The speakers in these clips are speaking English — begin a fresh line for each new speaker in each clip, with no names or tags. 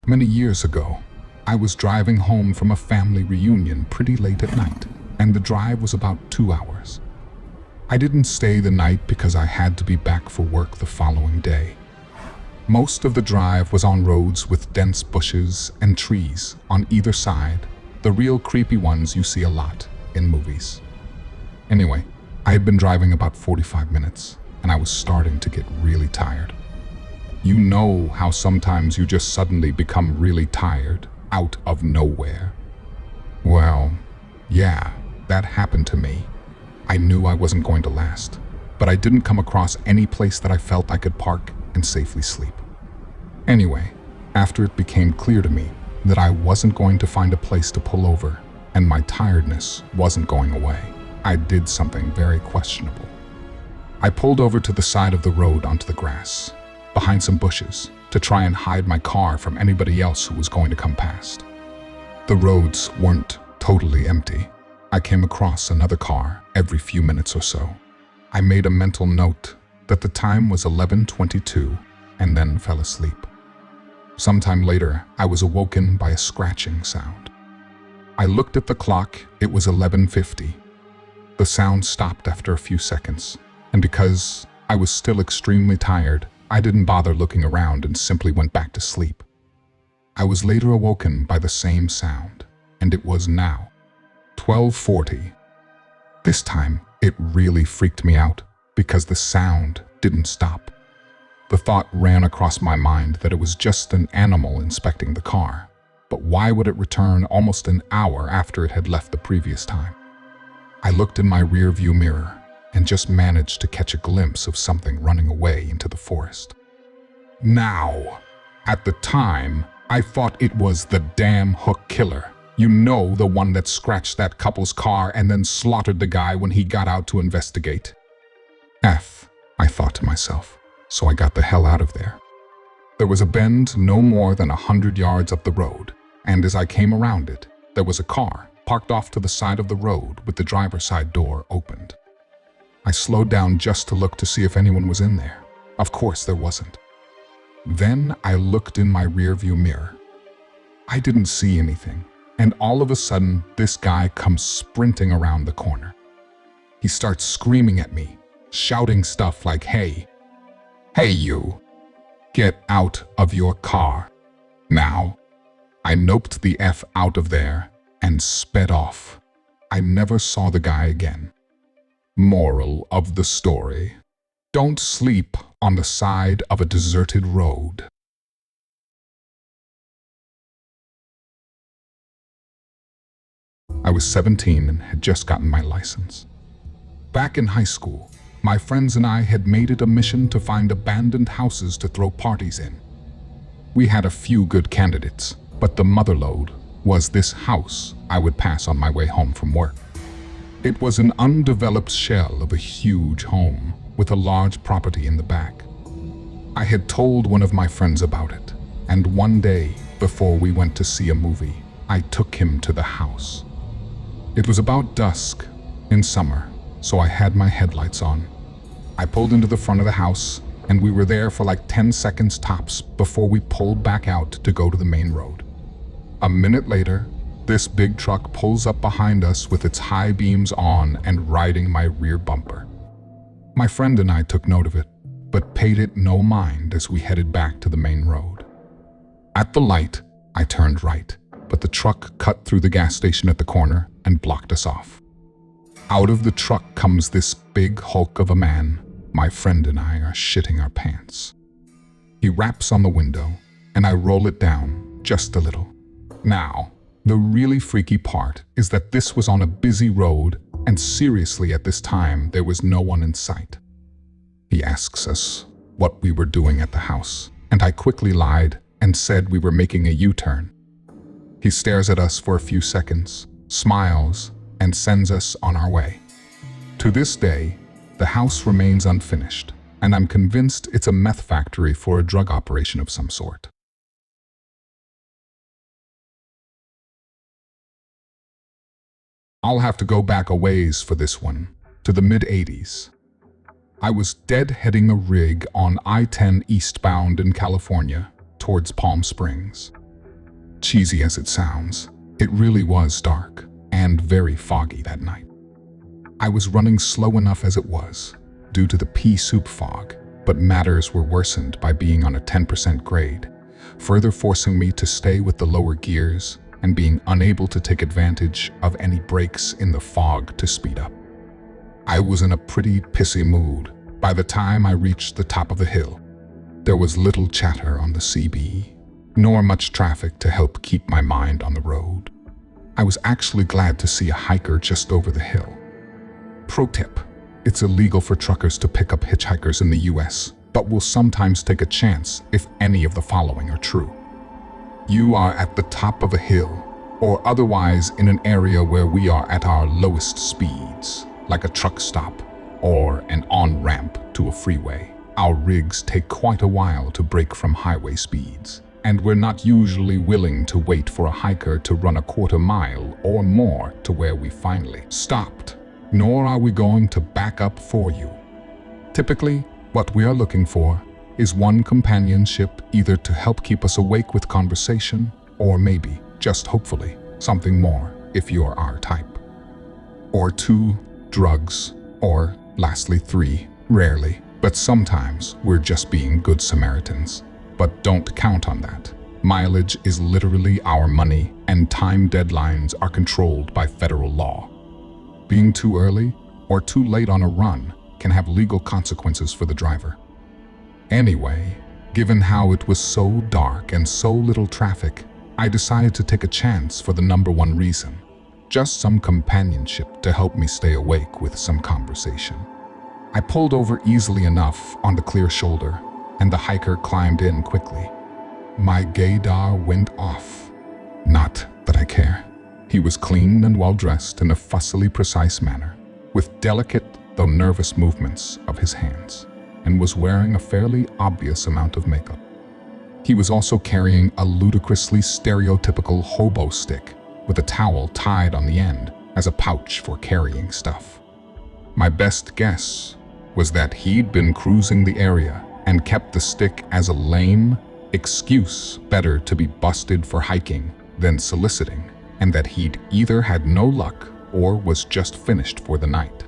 Many years ago, I was driving home from a family reunion pretty late at night, and the drive was about 2 hours. I didn't stay the night because I had to be back for work the following day. Most of the drive was on roads with dense bushes and trees on either side, the real creepy ones you see a lot in movies. Anyway, I had been driving about 45 minutes, and I was starting to get really tired. You know how sometimes you just suddenly become really tired out of nowhere? Well, yeah, that happened to me. I knew I wasn't going to last, but I didn't come across any place that I felt I could park and safely sleep. Anyway, after it became clear to me that I wasn't going to find a place to pull over and my tiredness wasn't going away, I did something very questionable. I pulled over to the side of the road onto the grass, behind some bushes, to try and hide my car from anybody else who was going to come past. The roads weren't totally empty. I came across another car every few minutes or so. I made a mental note that the time was 11:22 and then fell asleep. Sometime later, I was awoken by a scratching sound. I looked at the clock. It was 11:50. The sound stopped after a few seconds, and because I was still extremely tired, I didn't bother looking around and simply went back to sleep. I was later awoken by the same sound, and it was now 12:40. This time, it really freaked me out because the sound didn't stop. The thought ran across my mind that it was just an animal inspecting the car, but why would it return almost an hour after it had left the previous time? I looked in my rear-view mirror and just managed to catch a glimpse of something running away into the forest. Now, at the time, I thought it was the damn hook killer. You know, the one that scratched that couple's car and then slaughtered the guy when he got out to investigate. I thought to myself, so I got the hell out of there. There was a bend no more than 100 yards up the road, and as I came around it, there was a car parked off to the side of the road with the driver's side door opened. I slowed down just to look to see if anyone was in there. Of course there wasn't. Then I looked in my rearview mirror. I didn't see anything, and all of a sudden this guy comes sprinting around the corner. He starts screaming at me, shouting stuff like, Hey you, get out of your car now." I noped the F out of there and sped off. I never saw the guy again. Moral of the story: don't sleep on the side of a deserted road. I was 17 and had just gotten my license. Back in high school, my friends and I had made it a mission to find abandoned houses to throw parties in. We had a few good candidates, but the motherlode was this house I would pass on my way home from work. It was an undeveloped shell of a huge home with a large property in the back. I had told one of my friends about it, and one day, before we went to see a movie, I took him to the house. It was about dusk in summer, so I had my headlights on. I pulled into the front of the house, and we were there for like 10 seconds tops before we pulled back out to go to the main road. A minute later, this big truck pulls up behind us with its high beams on and riding my rear bumper. My friend and I took note of it, but paid it no mind as we headed back to the main road. At the light, I turned right, but the truck cut through the gas station at the corner and blocked us off. Out of the truck comes this big hulk of a man. My friend and I are shitting our pants. He raps on the window, and I roll it down just a little. Now, the really freaky part is that this was on a busy road, and seriously at this time there was no one in sight. He asks us what we were doing at the house, and I quickly lied and said we were making a U-turn. He stares at us for a few seconds, smiles, and sends us on our way. To this day, the house remains unfinished, and I'm convinced it's a meth factory for a drug operation of some sort. I'll have to go back a ways for this one, to the mid-'80s. I was deadheading a rig on I-10 eastbound in California, towards Palm Springs. cheesy as it sounds, it really was dark and very foggy that night. I was running slow enough as it was, due to the pea soup fog, but matters were worsened by being on a 10% grade, further forcing me to stay with the lower gears and being unable to take advantage of any breaks in the fog to speed up. I was in a pretty pissy mood by the time I reached the top of the hill. There was little chatter on the CB, nor much traffic to help keep my mind on the road. I was actually glad to see a hiker just over the hill. Pro tip: it's illegal for truckers to pick up hitchhikers in the US, but will sometimes take a chance if any of the following are true. You are at the top of a hill, or otherwise in an area where we are at our lowest speeds, like a truck stop or an on-ramp to a freeway. Our rigs take quite a while to break from highway speeds, and we're not usually willing to wait for a hiker to run a quarter mile or more to where we finally stopped, nor are we going to back up for you. Typically, what we are looking for is one companionship, either to help keep us awake with conversation, or maybe, just hopefully, something more if you're our type. Or two, drugs, or lastly three, rarely, but sometimes we're just being good Samaritans. But don't count on that. Mileage is literally our money, and time deadlines are controlled by federal law. Being too early or too late on a run can have legal consequences for the driver. Anyway, given how it was so dark and so little traffic, I decided to take a chance for the number one reason: just some companionship to help me stay awake with some conversation. I pulled over easily enough on the clear shoulder, and the hiker climbed in quickly. My gaydar went off. Not that I care. He was clean and well-dressed in a fussily precise manner, with delicate though nervous movements of his hands, and was wearing a fairly obvious amount of makeup. He was also carrying a ludicrously stereotypical hobo stick with a towel tied on the end as a pouch for carrying stuff. My best guess was that he'd been cruising the area and kept the stick as a lame excuse, better to be busted for hiking than soliciting, and that he'd either had no luck or was just finished for the night.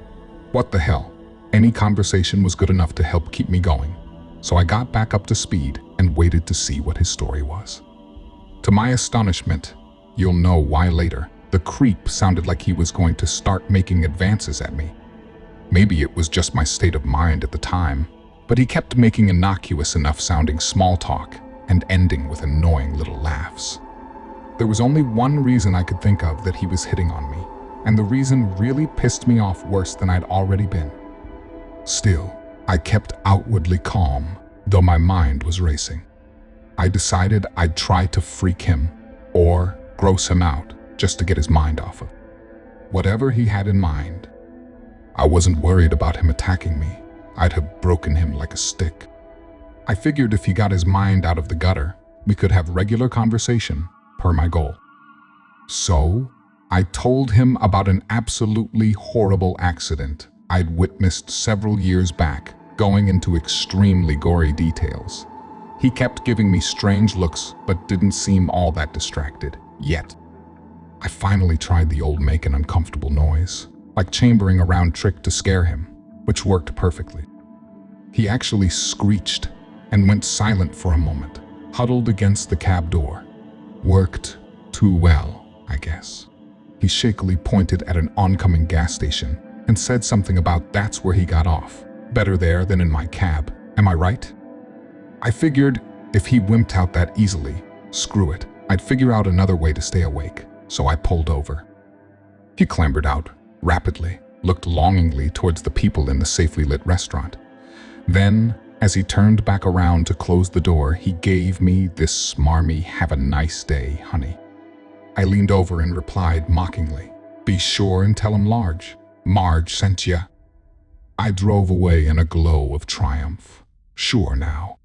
What the hell? Any conversation was good enough to help keep me going, so I got back up to speed and waited to see what his story was. To my astonishment, you'll know why later, the creep sounded like he was going to start making advances at me. Maybe it was just my state of mind at the time, but he kept making innocuous enough sounding small talk and ending with annoying little laughs. There was only one reason I could think of that he was hitting on me, and the reason really pissed me off worse than I'd already been. Still, I kept outwardly calm, though my mind was racing. I decided I'd try to freak him, or gross him out, just to get his mind off of whatever he had in mind. I wasn't worried about him attacking me. I'd have broken him like a stick. I figured if he got his mind out of the gutter, we could have regular conversation, per my goal. So, I told him about an absolutely horrible accident I'd witnessed several years back, going into extremely gory details. He kept giving me strange looks, but didn't seem all that distracted, yet. I finally tried the old make an uncomfortable noise, like chambering a round trick to scare him, which worked perfectly. He actually screeched and went silent for a moment, huddled against the cab door. Worked too well, I guess. He shakily pointed at an oncoming gas station and said something about that's where he got off. Better there than in my cab, am I right? I figured if he wimped out that easily, screw it, I'd figure out another way to stay awake, so I pulled over. He clambered out rapidly, looked longingly towards the people in the safely lit restaurant. Then, as he turned back around to close the door, he gave me this smarmy "have a nice day, honey." I leaned over and replied mockingly, "Be sure and tell him Marge sent ya." I drove away in a glow of triumph, sure now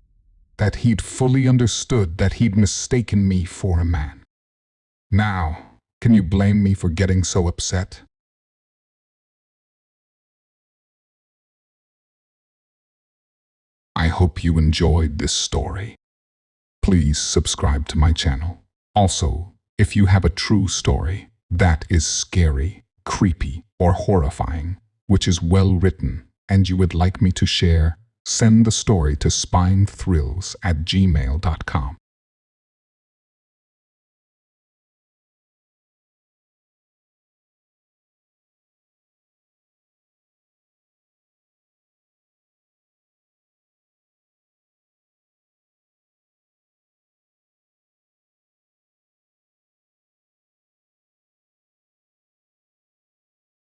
that he'd fully understood that he'd mistaken me for a man. Now, can you blame me for getting so upset? I hope you enjoyed this story. Please subscribe to my channel. Also, if you have a true story that is scary, creepy, or horrifying, which is well written, and you would like me to share, send the story to spinethrills@gmail.com.